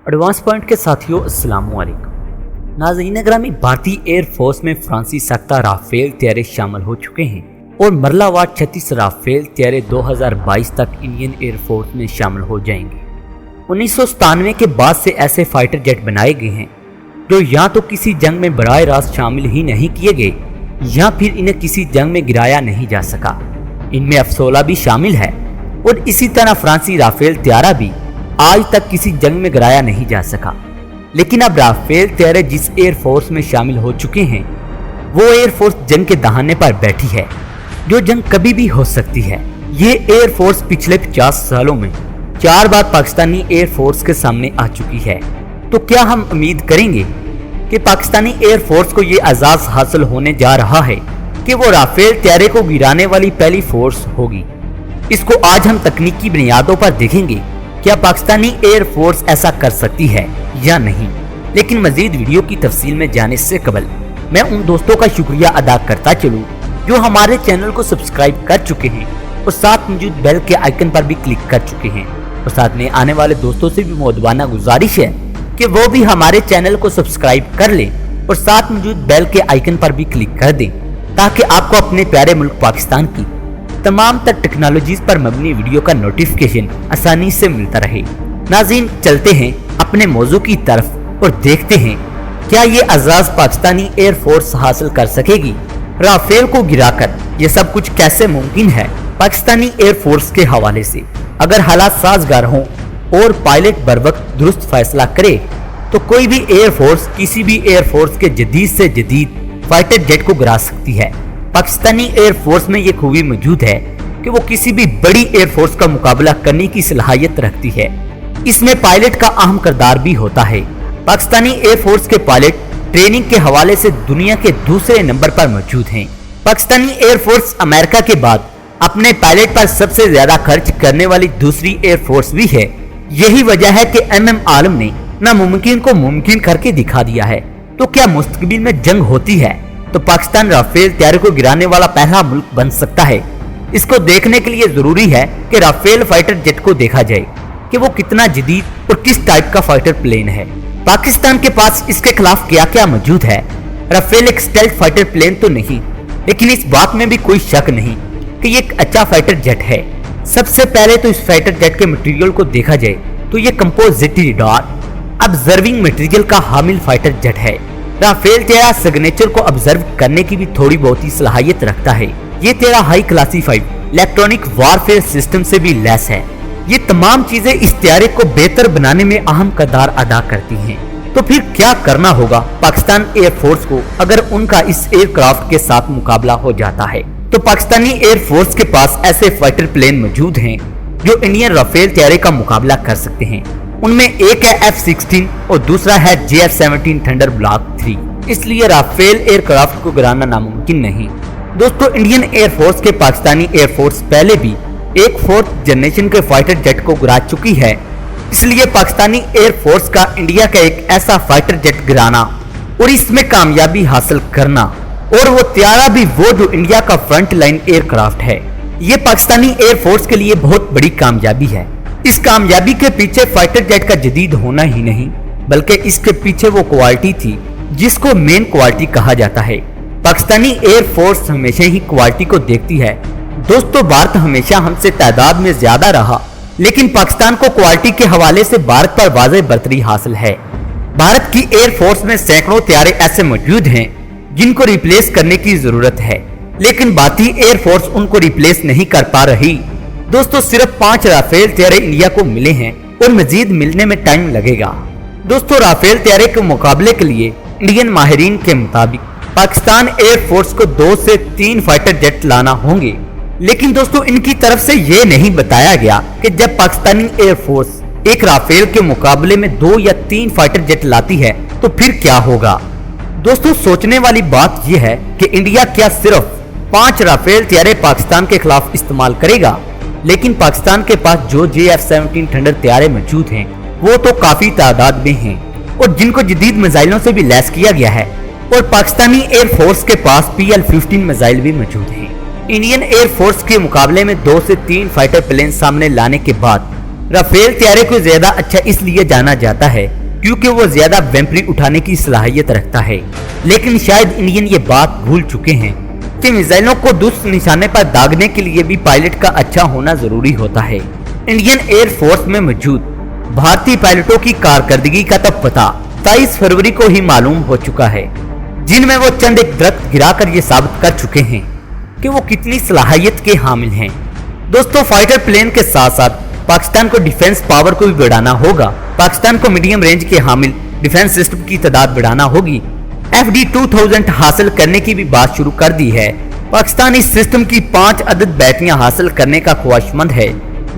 Advance point के साथियों अस्सलाम वालेकुम। नाज़रीन ग्रामी, भारतीय एयर फोर्स में फ्रांसीसी साख्ता राफेल तैयारे शामिल हो चुके हैं और मरलावार 36 राफेल तैयारे 2022 तक इंडियन एयर फोर्स में शामिल हो जाएंगे। 1997 के बाद से ऐसे फाइटर जेट बनाए गए हैं जो या तो किसी जंग में बराह रास्त शामिल ही नहीं किए गए या फिर इन्हें किसी जंग में गिराया नहीं जा सका। इनमें F-16 भी शामिल है और इसी तरह फ्रांसीसी राफेल तैयारा भी आज तक किसी जंग में गिराया नहीं जा सका। लेकिन अब राफेल तैयारे जिस एयर फोर्स में शामिल हो चुके हैं वो एयर फोर्स जंग के दहाने पर बैठी है, जो जंग कभी भी हो सकती है। ये एयर फोर्स पिछले 50 सालों में 4 बार पाकिस्तानी एयर फोर्स के सामने आ चुकी है। तो क्या हम उम्मीद करेंगे कि पाकिस्तानी एयर फोर्स को ये एजाज हासिल होने जा रहा है कि वो राफेल तैयारे को गिराने वाली पहली फोर्स होगी? इसको आज हम तकनीकी बुनियादों पर देखेंगे, क्या पाकिस्तानी एयर फोर्स ऐसा कर सकती है या नहीं। लेकिन मजीद वीडियो की तफसील में जाने से कबल मैं उन दोस्तों का शुक्रिया अदा करता चलूं जो हमारे चैनल को सब्सक्राइब कर चुके हैं और साथ मौजूद बेल के आइकन पर भी क्लिक कर चुके हैं। और साथ में आने वाले दोस्तों से भी मुअद्दबाना गुजारिश है कि वो भी हमारे चैनल को सब्सक्राइब कर लें और साथ मौजूद बेल के आइकन पर भी क्लिक कर दें, ताकि आपको अपने प्यारे मुल्क पाकिस्तान की तमाम तर टेक्नोलॉजीज पर मबनी वीडियो का नोटिफिकेशन आसानी से मिलता रहे। नाज़रीन, चलते हैं अपने मौजू की तरफ और देखते हैं क्या ये एजाज पाकिस्तानी एयर फोर्स हासिल कर सकेगी। राफेल को गिराकर ये सब कुछ कैसे मुमकिन है पाकिस्तानी एयर फोर्स के हवाले से। अगर हालात साजगार हों और पायलट बर वक्त दुरुस्त फैसला करे तो कोई भी एयर फोर्स किसी भी एयर फोर्स के जदीद से जदीद फाइटर जेट को गिरा सकती है। पाकिस्तानी एयर फोर्स में ये खूबी मौजूद है कि वो किसी भी बड़ी एयर फोर्स का मुकाबला करने की सलाहियत रखती है। इसमें पायलट का अहम किरदार भी होता है। पाकिस्तानी एयर फोर्स के पायलट ट्रेनिंग के हवाले से दुनिया के दूसरे नंबर पर मौजूद हैं। पाकिस्तानी एयर फोर्स अमेरिका के बाद अपने पायलट पर सबसे ज्यादा खर्च करने वाली दूसरी एयर फोर्स भी है। यही वजह है कि MM आलम ने नामुमकिन को मुमकिन करके दिखा दिया है। तो क्या मुस्तकबिल में जंग होती है तो पाकिस्तान राफेल तैयारे को गिराने वाला पहला मुल्क बन सकता है? इसको देखने के लिए जरूरी है कि राफेल फाइटर जेट को देखा जाए कि वो कितना जदीद और किस टाइप का फाइटर प्लेन है। पाकिस्तान के पास इसके खिलाफ क्या क्या मौजूद है। राफेल एक स्टेल्थ फाइटर प्लेन तो नहीं, लेकिन इस बात में भी कोई शक नहीं कि ये एक अच्छा फाइटर जेट है। सबसे पहले तो इस फाइटर जेट के मटेरियल को देखा जाए तो ये कंपोजिट राडार ऑब्जर्विंग मटेरियल का हामिल फाइटर जेट है। राफेल तैयारा सिग्नेचर को ऑब्जर्व करने की भी थोड़ी बहुत ही सलाहियत रखता है। ये तैयारा high classified electronic warfare system से भी लैस है। ये तमाम चीजें इस तैयारे को बेहतर बनाने में अहम किरदार अदा करती हैं। तो फिर क्या करना होगा पाकिस्तान एयर फोर्स को अगर उनका इस एयरक्राफ्ट के साथ मुकाबला हो जाता है? तो पाकिस्तानी एयर फोर्स के पास ऐसे फाइटर प्लेन मौजूद हैं जो इंडियन राफेल तैयारे का मुकाबला कर सकते हैं। उनमें एक है F-16 और दूसरा है JF-17 थंडर ब्लॉक 3। इसलिए राफेल एयरक्राफ्ट को गिराना नामुमकिन नहीं। दोस्तों, इंडियन एयर फोर्स के पाकिस्तानी एयर फोर्स पहले भी एक 4th जनरेशन के फाइटर जेट को गिरा चुकी है। इसलिए पाकिस्तानी एयर फोर्स का इंडिया का एक ऐसा फाइटर जेट गिराना और इसमें कामयाबी हासिल करना, और वो तैयारा भी वो जो इंडिया का फ्रंट लाइन एयरक्राफ्ट है, ये पाकिस्तानी एयर फोर्स के लिए बहुत बड़ी कामयाबी है। इस कामयाबी के पीछे फाइटर जेट का जदीद होना ही नहीं, बल्कि इसके पीछे वो क्वालिटी थी जिसको मेन क्वालिटी कहा जाता है। पाकिस्तानी एयर फोर्स हमेशा ही क्वालिटी को देखती है। दोस्तों, भारत हमेशा हमसे तादाद में ज्यादा रहा, लेकिन पाकिस्तान को क्वालिटी के हवाले से भारत पर वाज़ेह बरतरी हासिल है। भारत की एयर फोर्स में सैकड़ों तैयारे ऐसे मौजूद हैं जिनको रिप्लेस करने की जरूरत है, लेकिन भारतीय एयर फोर्स उनको रिप्लेस नहीं कर पा रही। दोस्तों, सिर्फ 5 राफेल तैयारे इंडिया को मिले हैं और मजीद मिलने में टाइम लगेगा। दोस्तों, राफेल तैयारे के मुकाबले के लिए इंडियन माहिरीन के मुताबिक पाकिस्तान एयर फोर्स को 2 से 3 फाइटर जेट लाना होंगे। लेकिन दोस्तों, इनकी तरफ से ये नहीं बताया गया कि जब पाकिस्तानी एयर फोर्स एक राफेल के मुकाबले में 2 या 3 फाइटर जेट लाती है तो फिर क्या होगा। दोस्तों, सोचने वाली बात यह है कि इंडिया क्या सिर्फ 5 राफेल तैयारे पाकिस्तान के खिलाफ इस्तेमाल करेगा, लेकिन पाकिस्तान के पास जो JF-17 थंडर तैयारे मौजूद हैं वो तो काफी तादाद में हैं और जिनको जदीद मिसाइलों से भी लैस किया गया है, और पाकिस्तानी एयर फोर्स के पास PL-15 मिसाइल भी मौजूद हैं। इंडियन एयर फोर्स के मुकाबले में 2 से 3 फाइटर प्लेन सामने लाने के बाद राफेल तैयारे को ज्यादा अच्छा इसलिए जाना जाता है क्योंकि वो ज्यादा वेम्परी उठाने की सलाहियत रखता है। लेकिन शायद इंडियन ये बात भूल चुके हैं कि मिसाइलों को दुष्ट निशाने पर दागने के लिए भी पायलट का अच्छा होना जरूरी होता है। इंडियन एयर फोर्स में मौजूद भारतीय पायलटों की कारकर्दगी का तो पता 23 फरवरी को ही मालूम हो चुका है, जिनमें वो चंद एक दरख्त गिराकर ये साबित कर चुके हैं कि वो कितनी सलाहियत के हामिल हैं। दोस्तों, फाइटर प्लेन के साथ साथ पाकिस्तान को डिफेंस पावर को भी बढ़ाना होगा। पाकिस्तान को मीडियम रेंज के हामिल डिफेंस सिस्टम की तादाद बढ़ाना होगी। FD-2000 हासिल करने की भी बात शुरू कर दी है। पाकिस्तान इस सिस्टम की 5 अदद बैटरियां हासिल करने का ख्वाहिशमंद है।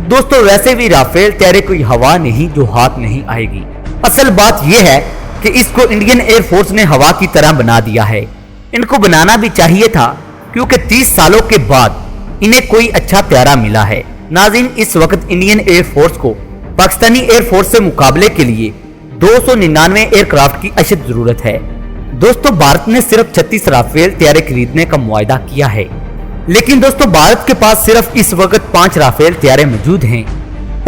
दोस्तों, वैसे भी राफेल तैयारे कोई हवा नहीं जो हाथ नहीं आएगी। असल बात यह है कि इसको इंडियन एयर फोर्स ने हवा की तरह बना दिया है। इनको बनाना भी चाहिए था, क्योंकि 30 सालों के बाद इन्हें कोई अच्छा तैयारा मिला है। नाज़रीन, इस वक्त इंडियन एयर फोर्स को पाकिस्तानी एयर फोर्स से मुकाबले के लिए 299 एयरक्राफ्ट की अशद जरूरत है। दोस्तों, भारत ने सिर्फ 36 राफेल तैयारे खरीदने का मुआहदा किया है, लेकिन दोस्तों भारत के पास सिर्फ इस वक्त 5 राफेल तैयारे मौजूद हैं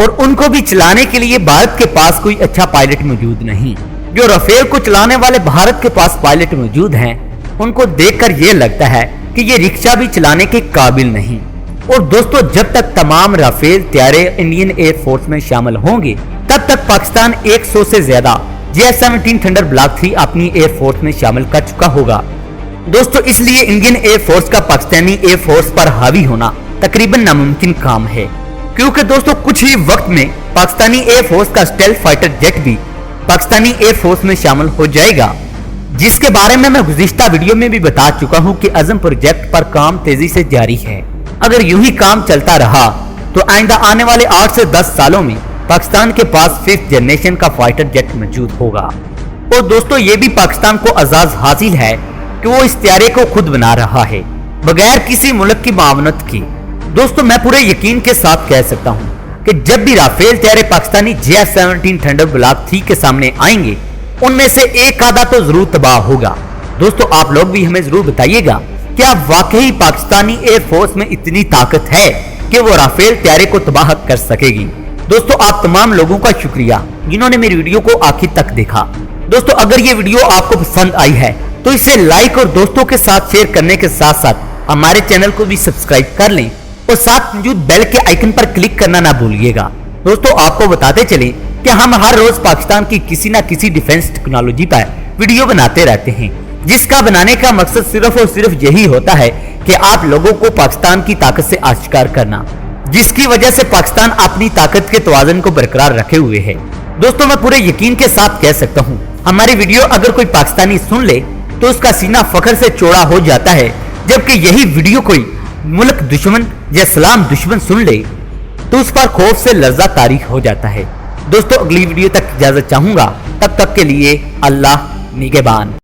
और उनको भी चलाने के लिए भारत के पास कोई अच्छा पायलट मौजूद नहीं। जो राफेल को चलाने वाले भारत के पास पायलट मौजूद हैं, उनको देखकर ये लगता है कि ये रिक्शा भी चलाने के काबिल नहीं। और दोस्तों, जब तक तमाम राफेल तैयारे इंडियन एयर फोर्स में शामिल होंगे, तब तक पाकिस्तान 100 से ज्यादा JF-17 थंडर ब्लॉक 3 अपनी एयर फोर्स में शामिल कर चुका होगा। दोस्तों, इसलिए इंडियन एयर फोर्स का पाकिस्तानी एयर फोर्स पर हावी होना तकरीबन नामुमकिन काम है, क्योंकि दोस्तों कुछ ही वक्त में पाकिस्तानी एयर फोर्स का स्टेल्थ फाइटर जेट भी पाकिस्तानी एयर फोर्स में शामिल हो जाएगा, जिसके बारे में मैं गुज़िश्ता वीडियो में भी बता चुका हूं कि अज़म प्रोजेक्ट पर काम तेजी से जारी है। अगर यूं ही काम चलता रहा तो आइंदा आने वाले 8 से 10 सालों में पाकिस्तान के पास 5th जनरेशन का फाइटर जेट मौजूद होगा। और दोस्तों, ये भी पाकिस्तान को एजाज हासिल है कि वो इस तैयारे को खुद बना रहा है, बगैर किसी मुल्क की मावनत की। दोस्तों, मैं पूरे यकीन के साथ कह सकता हूं कि जब भी राफेल तैयारे पाकिस्तानी JF-17 थंडर ब्लॉक 3 के सामने आएंगे, उनमें से एक आधा तो जरूर तबाह होगा। दोस्तों, आप लोग भी हमें जरूर बताइएगा कि आप वाकई पाकिस्तानी एयर फोर्स में इतनी ताकत है कि वो राफेल तैयारे को तबाह कर सकेगी। दोस्तों, आप तमाम लोगों का शुक्रिया जिन्होंने मेरी वीडियो को आखिर तक देखा। दोस्तों, अगर ये वीडियो आपको पसंद आई है तो इसे लाइक और दोस्तों के साथ शेयर करने के साथ साथ हमारे चैनल को भी सब्सक्राइब कर लें और साथ मौजूद बेल के आइकन पर क्लिक करना ना भूलिएगा। दोस्तों, आपको बताते चलें कि हम हर रोज पाकिस्तान की किसी न किसी डिफेंस टेक्नोलॉजी पर वीडियो बनाते रहते हैं, जिसका बनाने का मकसद सिर्फ और सिर्फ यही होता है कि आप लोगों को पाकिस्तान की ताकत से आश्कार करना, जिसकी वजह से पाकिस्तान अपनी ताकत के तवाज़ुन को बरकरार रखे हुए है। दोस्तों, मैं पूरे यकीन के साथ कह सकता हूँ, हमारी वीडियो अगर कोई पाकिस्तानी सुन ले तो उसका सीना फख्र से चौड़ा हो जाता है, जबकि यही वीडियो कोई मुल्क दुश्मन या इस्लाम दुश्मन सुन ले तो उस पर खौफ से लर्जा तारी हो जाता है। दोस्तों, अगली वीडियो तक इजाजत चाहूंगा, तब तक के लिए अल्लाह निगहबान।